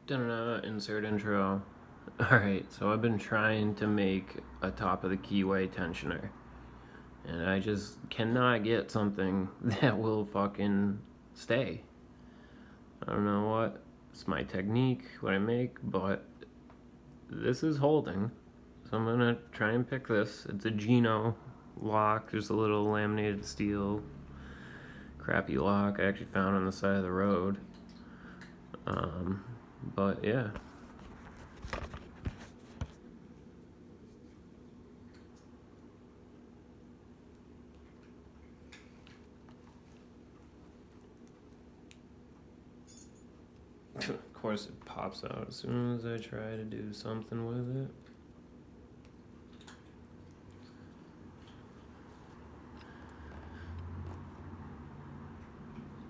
Insert intro. Alright, so I've been trying to make a top of the keyway tensioner, and I just cannot get something that will fucking stay. I don't know what it's my technique, what I make, but this is holding. So I'm gonna try and pick this. It's a Gino lock. There's a little laminated steel crappy lock I actually found on the side of the road. But yeah. Of course it pops out as soon as I try to do something with it.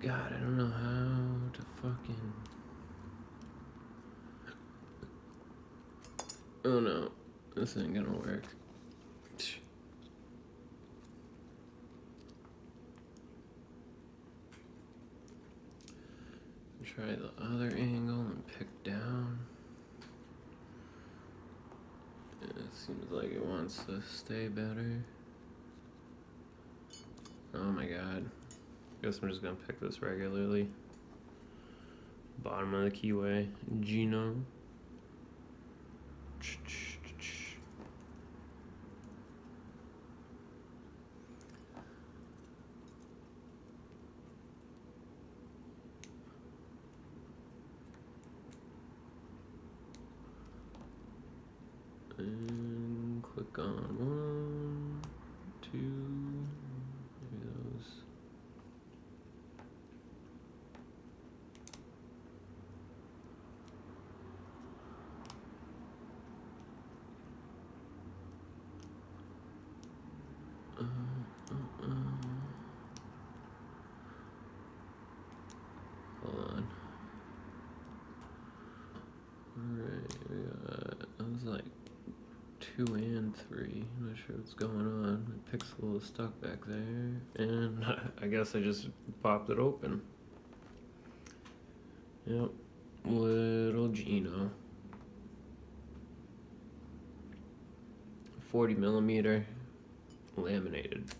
God, I don't know how to fucking... Oh no, this ain't gonna work. Try the other angle and pick down. It seems like it wants to stay better. Oh my god. Guess I'm just gonna pick this regularly. Bottom of the keyway. Gino. And click on 1, 2, maybe those. Hold on. Alright, we got, that was like 2 and 3. I'm not sure what's going on. My pixel is stuck back there. And I guess I just popped it open. Yep. Little Gino. 40mm laminated.